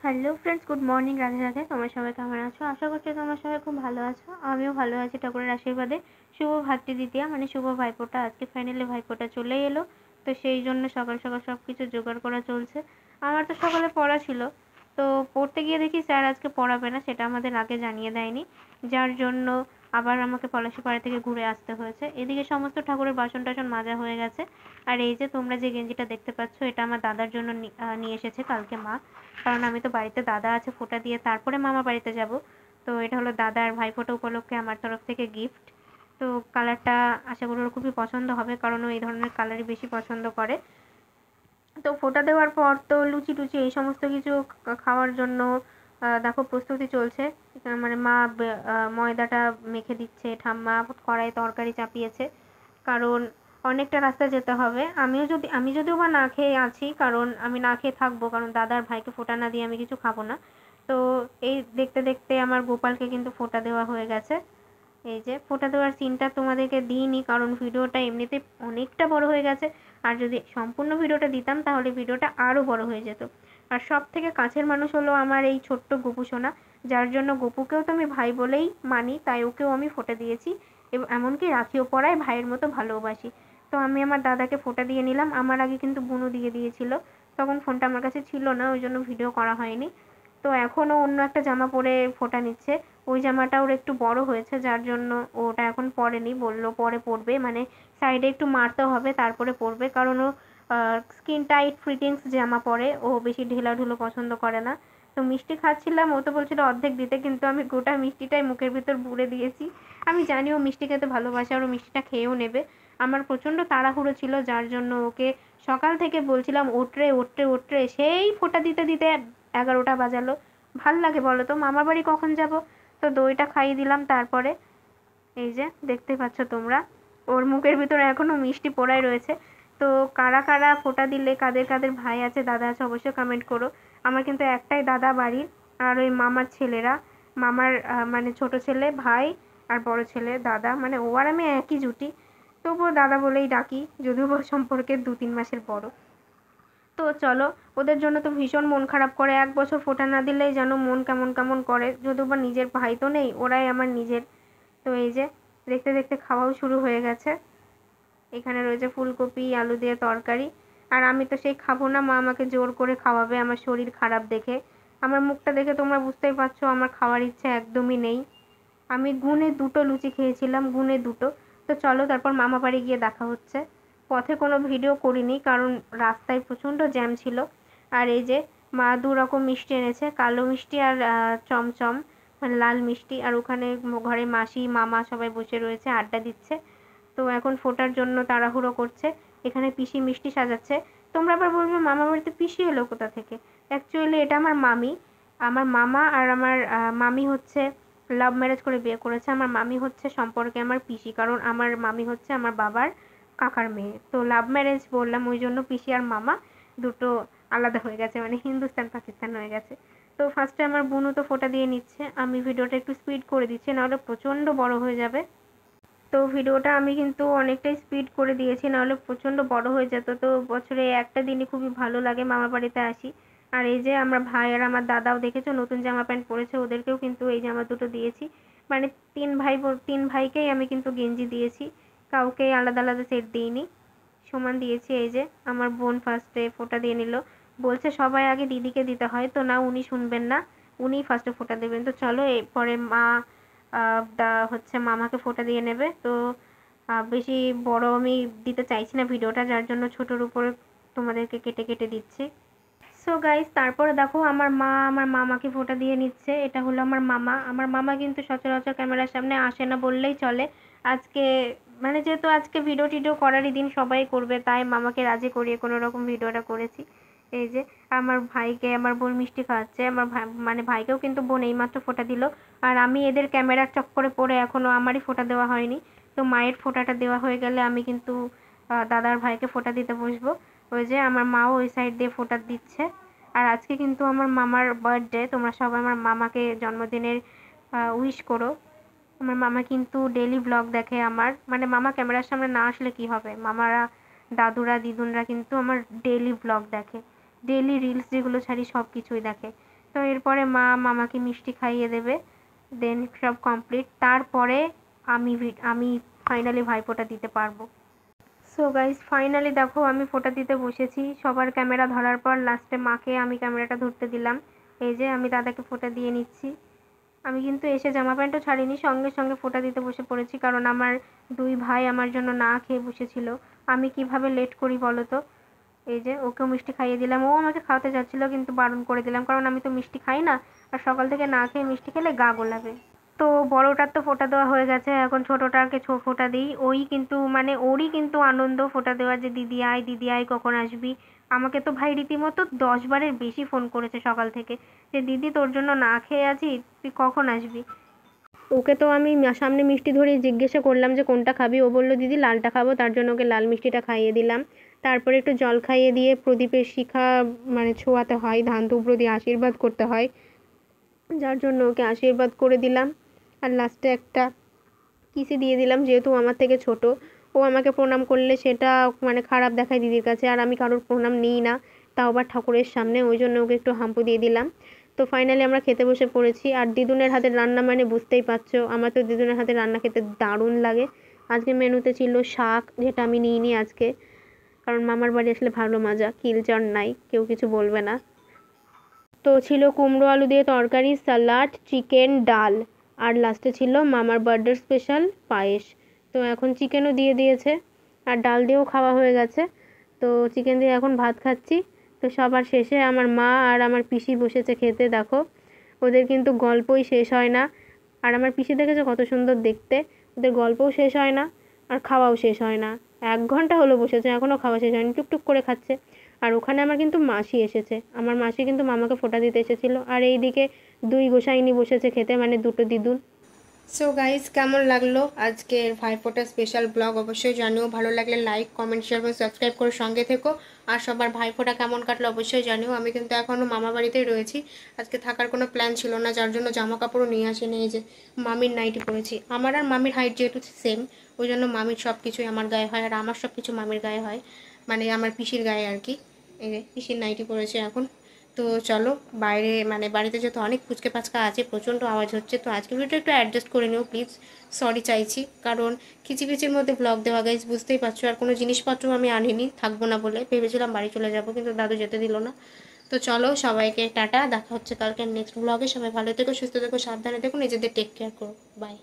Hello friends, good morning. Radhe Radhe. তোমরা সবাই কেমন আছো? আশা করছি তোমরা সবাই খুব ভালো আছো। আমিও ভালো আছি ঠাকুরের আশীর্বাদে। শুভ ভাতৃদ্বিতীয়া মানে শুভ ভাইফোঁটা। আজকে ফাইনালি ভাইফোঁটা চলেই এলো। তো সেই জন্য সকাল সকাল সব কিছু জোগাড় করা চলছে। আমার তো সকালে পড়া ছিল, তো পড়তে গিয়ে দেখি স্যার আজকে পড়াবে না, সেটা আমাদের আগে জানিয়ে দেয়নি, যার জন্য আবার আমাকে পলাশীপাড়া থেকে ঘুরে আসতে হয়েছে। এদিকে সমস্ত ঠাকুরের বাসন টাসন মাজা হয়ে গেছে। আর এই যে তোমরা যে গেঞ্জিটা দেখতে পাচ্ছ, এটা আমার দাদার জন্য নিয়ে এসেছে কালকে মা। কারণ আমি তো বাড়িতে দাদা আছে, ফোঁটা দিয়ে তারপরে মামা বাড়িতে যাব। তো এটা হলো দাদার ভাইফোঁটা উপলক্ষে আমার তরফ থেকে গিফট। তো কালারটা আশা করি ওর খুবই পছন্দ হবে, কারণ ও এই ধরনের কালারই বেশি পছন্দ করে। তো ফোঁটা দেওয়ার পর তো লুচি টুচি এই সমস্ত কিছু খাওয়ার জন্য দেখো প্রস্তুতি চলছে। মানে মা ময়দাটা মেখে দিচ্ছে, ঠাম্মা কড়াই তরকারি চাপিয়েছে, কারণ অনেকটা রাস্তা যেতে হবে। আমি যদিও বা না খেয়ে আছি, কারণ আমি না খেয়ে থাকবো, কারণ দাদার ভাইকে ফোঁটা না দিয়ে আমি কিছু খাবো না। তো এই দেখতে দেখতে আমার গোপালকে কিন্তু ফোঁটা দেওয়া হয়ে গেছে। এই যে ফোঁটা দেওয়ার সিনটা তোমাদেরকে দিইনি, কারণ ভিডিওটা এমনিতে অনেকটা বড় হয়ে গেছে। আর যদি সম্পূর্ণ ভিডিওটা দিতাম তাহলে ভিডিওটা আরও বড় হয়ে যেত। আর সব থেকে কাছের মানুষ হলো আমার এই ছোট্ট গপু সোনা, যার জন্য গপুকেও তো আমি ভাই বলেই মানি, তাই ওকেও আমি ফোঁটা দিয়েছি। এবং এমনকি রাখিও পরায় ভাইয়ের মতো ভালোবাসি। তো আমি আমার দাদাকে ফোঁটা দিয়ে নিলাম। আমার আগে কিন্তু বুনু দিয়ে দিয়েছিল, তখন ফোনটা আমার কাছে ছিল না, ওই জন্য ভিডিও করা হয়নি। তো এখনও অন্য একটা জামা পরে ফোঁটা নিচ্ছে। ওই জামাটা ওর একটু বড় হয়েছে, যার জন্য ওটা এখন পরেনি, বললো পরে পরবে, মানে সাইডে একটু মারতে হবে তারপরে পরবে, কারণ ও স্কিন টাইট ফিটিংস জামা পরে, ও বেশি ঢিলাঢুলো পছন্দ করে না। তো মিষ্টি খাচ্ছিলাম, ও তো বলছিল অর্ধেক দিতে, কিন্তু আমি গোটা মিষ্টিটাই মুখের ভিতর ভরে দিয়েছি। আমি জানি ও মিষ্টি খেতে ভালোবাসে আর ও মিষ্টিটা খেয়েও নেবে। আমার প্রচণ্ড তাড়াহুড়ো ছিল, যার জন্য ওকে সকাল থেকে বলছিলাম ওঠরে ওঠরে ওঠরে, সেই ফোঁটা দিতে দিতে 11টা বাজালো। ভাল লাগে বলো তো? মামার বাড়ি কখন যাব? তো দইটা খাইয়ে দিলাম তারপরে। এই যে দেখতে পাচ্ছ তোমরা, ওর মুখের ভিতরে এখনো মিষ্টি পোড়াই রয়েছে। তো কারা কারা ফোঁটা দিলে, কাদের কাদের ভাই আছে দাদা আছে অবশ্যই কমেন্ট করো। আমার কিন্তু একটাই দাদা বাড়ির, আর ওই মামার ছেলেরা, মামার মানে ছোট ছেলে ভাই, আর বড় ছেলে দাদা, মানে ও আর আমি একই জুটি, তবুও দাদা বলেই ডাকি, যদিও বা সম্পর্কে 2-3 মাসের বড়। তো চলো, ওদের জন্য তো ভীষণ মন খারাপ করে, 1 বছর ফোঁটা না দিলেই যেন মন কেমন কেমন করে, যদিও বা নিজের ভাই তো নেই, ওরাই আমার নিজের। তো এই যে দেখতে দেখতে খাওয়াও শুরু হয়ে গেছে। এখানে রয়েছে ফুলকপি আলু দিয়ে তরকারি। আর আমি তো সেই খাবো না, মা আমাকে জোর করে খাওয়াবে আমার শরীর খারাপ দেখে। আমার মুখটা দেখে তোমরা বুঝতেই পারছো আমার খাওয়ার ইচ্ছে একদমই নেই। আমি গুনে 2টো লুচি খেয়েছিলাম, গুনে 2টো। তো চলো তারপর মামা বাড়ি গিয়ে দেখা হচ্ছে। পথে কোনো ভিডিও করিনি, কারণ রাস্তায় প্রচণ্ড জ্যাম ছিল। আর এই যে মা 2 রকম মিষ্টি এনেছে, কালো মিষ্টি আর চমচম, মানে লাল মিষ্টি। আর ওখানে ঘরে মাসি মামা সবাই বসে রয়েছে, আড্ডা দিচ্ছে। তো এখন ফোঁটার জন্য তাড়াহুড়ো করছে। এখানে পিসি মিষ্টি সাজাচ্ছে। তোমরা আবার বলবে মামা বাড়িতে পিসি এলো কোথা থেকে? অ্যাকচুয়ালি এটা আমার মামি। আমার মামা আর আমার মামি হচ্ছে লাভ ম্যারেজ করে বিয়ে করেছে। আমার মামি হচ্ছে সম্পর্কে আমার পিসি, কারণ আমার মামি হচ্ছে আমার বাবার কাকার মেয়ে। তো লাভ ম্যারেজ বললাম, ওই জন্য পিসি আর মামা দুটো আলাদা হয়ে গেছে, মানে হিন্দুস্তান পাকিস্তান হয়ে গেছে। তো ফার্স্টে আমার বোনও তো ফোঁটা দিয়ে নিচ্ছে। আমি ভিডিওটা একটু স্পিড করে দিচ্ছি, নাহলে প্রচণ্ড বড় হয়ে যাবে। তো ভিডিওটা আমি কিন্তু অনেকটাই স্পিড করে দিয়েছি, নাহলে প্রচণ্ড বড় হয়ে যেত। তো বছরে একটা দিনই খুবই ভালো লাগে, মামার বাড়িতে আসি। আর এই যে আমরা ভাই আর আমার দাদাও দেখেছো নতুন জামা প্যান্ট পরেছে, ওদেরকেও কিন্তু এই জামা দুটো দিয়েছি। মানে 3 ভাইকেই আমি কিন্তু গেঞ্জি দিয়েছি, কাউকে আলাদা আলাদা সেট দিইনি, সমান দিয়েছি। এই যে আমার বোন ফার্স্টে ফোঁটা দিয়ে নিল, বলছে সবাই আগে দিদিকে দিতে হয়, তো না উনি শুনবেন না, উনিই ফার্স্টে ফোঁটা দেবেন। তো চলো এরপরে মা হচ্ছে মামাকে ফোঁটা দিয়ে নেবে। তো বেশি বড় আমি দিতে চাইছি না ভিডিওটা, যার জন্য ছোটোর উপরে তোমাদেরকে কেটে কেটে দিচ্ছি। সো গাইস, তারপরে দেখো আমার মা আমার মামাকে ফোঁটা দিয়ে নিচ্ছে। এটা হলো আমার মামা। আমার মামা কিন্তু সচরাচর ক্যামেরার সামনে আসে না বললেই চলে। আজকে মানে যেহেতু আজকে ভিডিও টিডিও করারই দিন, সবাই করবে, তাই মামাকে রাজি করিয়ে কোনো রকম ভিডিওটা করেছি। এই যে আমার ভাইকে আমার বোন মিষ্টি খাওয়াচ্ছে। আমার ভাই মানে ভাইকেও কিন্তু বোন এইমাত্র ফোঁটা দিল। আর আমি এদের ক্যামেরার চক্করে পড়ে এখনও আমারই ফোঁটা দেওয়া হয়নি। তো মায়ের ফোঁটাটা দেওয়া হয়ে গেলে আমি কিন্তু দাদার ভাইকে ফোঁটা দিতে বসবো। ওই যে আমার মাও ওই সাইড দিয়ে ফোঁটা দিচ্ছে। আর আজকে কিন্তু আমার মামার বার্থডে, তোমরা সবাই আমার মামাকে জন্মদিনের উইশ করো। আমার মামা কিন্তু ডেইলি ব্লগ দেখে আমার, মানে মামা ক্যামেরার সামনে না আসলে কি হবে, মামারা দাদুরা দিদুনরা কিন্তু আমার ডেইলি ব্লগ দেখে, ডেইলি রিলস যেগুলো ছাড়ি সব কিছুই দেখে। তো তো এরপরে মা মামাকে মিষ্টি খাইয়ে দেবে, দেন সব কমপ্লিট। তারপরে আমি ফাইনালি ভাইফোঁটা দিতে পারবো। সো গাইজ ফাইনালি দেখো আমি ফোঁটা দিতে বসেছি। সবার ক্যামেরা ধরার পর লাস্টে মাকে আমি ক্যামেরাটা ধরতে দিলাম। এই যে আমি দাদাকে ফোঁটা দিয়ে নিচ্ছি। আমি কিন্তু এসে জামা প্যান্টও ছাড়িনি, সঙ্গে সঙ্গে ফোঁটা দিতে বসে পড়েছি, কারণ আমার 2 ভাই আমার জন্য না খেয়ে বসেছিল। আমি কিভাবে লেট করি বলো তো। এই যে ওকেও মিষ্টি খাইয়ে দিলাম, ও আমাকে খাওয়াতে যাচ্ছিলো কিন্তু বারণ করে দিলাম, কারণ আমি তো মিষ্টি খাই না, আর সকাল থেকে না খেয়ে মিষ্টি খেলে গা গোলাবে। তো বড়টার তো ফোঁটা দেওয়া হয়ে গেছে, এখন ছোটোটাকে ফোঁটা দিই। ওই কিন্তু মানে ওরই কিন্তু আনন্দ ফোঁটা দেওয়ার, যে দিদি আয় কখন আসবি। আমাকে তো ভাই রীতিমতো 10 বারের বেশি ফোন করেছে সকাল থেকে, যে দিদি তোর জন্য না খেয়ে আছি, তুই কখন আসবি। ওকে তো আমি সামনে মিষ্টি ধরিয়ে জিজ্ঞাসা করলাম যে কোনটা খাবি, ও বললো দিদি লালটা খাবো, তার জন্য ওকে লাল মিষ্টিটা খাইয়ে দিলাম। তারপরে একটু জল খাইয়ে দিয়ে প্রদীপের শিখা মানে ছোঁয়াতে হয়, ধান দুব্র দিয়ে আশীর্বাদ করতে হয়, যার জন্য ওকে আশীর্বাদ করে দিলাম। আর লাস্টে একটা কিসি দিয়ে দিলাম, যেহেতু আমার থেকে ছোট, ও আমাকে প্রণাম করলে সেটা মানে খারাপ দেখায় দিদির কাছে, আর আমি কারোর প্রণাম নিই না, তাও আবার ঠাকুরের সামনে, ওই জন্য ওকে একটু হাম্পু দিয়ে দিলাম। তো ফাইনালি আমরা খেতে বসে পড়েছি। আর দিদুনের হাতের রান্না মানে বুঝতেই পারছো, আমার তো দিদুনের হাতের রান্না খেতে দারুণ লাগে। আজকে মেনুতে ছিল শাক, যেটা আমি নিইনি আজকে, কারণ মামার বাড়ি আসলে ভালো মাজা, কিলচর নাই, কেউ কিছু বলবে না। তো ছিল কুমড়ো আলু দিয়ে তরকারি, স্যালাড, চিকেন, ডাল, আর লাস্টে ছিল মামার বার্থডে স্পেশাল পায়েস। তো এখন চিকেনও দিয়ে দিয়েছে, আর ডাল দিয়েও খাওয়া হয়ে গেছে। তো চিকেন দিয়ে এখন ভাত খাচ্ছি। তো সবার শেষে আমার মা আর আমার পিসি বসেছে খেতে, দেখো ওদের কিন্তু গল্পই শেষ হয় না। আর আমার পিসি দেখেছো কত সুন্দর দেখতে, ওদের গল্পও শেষ হয় না আর খাওয়াও শেষ হয় না। 1 ঘন্টা হলো বসেছে, এখনও খাওয়া শেষ হয়নি, টুকটুক করে খাচ্ছে। আর ওখানে আমার কিন্তু মাসি এসেছে, আমার মাসি কিন্তু মামাকে ফোঁটা দিতে এসেছিলো। আর এইদিকে 2 গোসাইনি বসেছে খেতে, মানে 2টো দিদুন। সো গাইজ কেমন লাগলো আজকের ভাইফোঁটা স্পেশাল ব্লগ অবশ্যই জানিও। ভালো লাগলে লাইক কমেন্ট শেয়ার এবং সাবস্ক্রাইব করে সঙ্গে থেকো। আর সবার ভাইফোঁটা কেমন কাটলো অবশ্যই জানিও। আমি কিন্তু এখনও মামা বাড়িতেই রয়েছি, আজকে থাকার কোনো প্ল্যান ছিল না, যার জন্য জামা কাপড়ও নিয়ে আসেনি। এই যে মামির নাইটি পরেছি, আমার আর মামির হাইট যেহেতু সেম, ওই জন্য মামির সব কিছুই আমার গায়ে হয়, আর আমার সব কিছু মামির গায়ে হয়, মানে আমার পিসির গায়ে আর কি। এই যে পিসির নাইটি পরেছে এখন। তো চলো বাইরে মানে বাড়িতে যেহেতু অনেক ফুচকে পাচকা আছে, প্রচণ্ড আওয়াজ হচ্ছে, তো আজকে ভিডিওটা একটু অ্যাডজাস্ট করে নিও প্লিজ, সরি চাইছি, কারণ খিচিপিচির মধ্যে ব্লগ দেওয়া গাইজ, বুঝতেই পারছো। আর কোনো জিনিসপত্র আমি আনিনি, থাকবো না বলে ভেবেছিলাম বাড়ি চলে যাবো, কিন্তু দাদু যেতে দিল না। তো চলো সবাইকে টাটা, দেখা হচ্ছে কালকে নেক্সট ব্লগে। সবাই ভালো থেকো, সুস্থ থেকো, সাবধানে থেকো, নিজেদের টেক কেয়ার করো, বাই।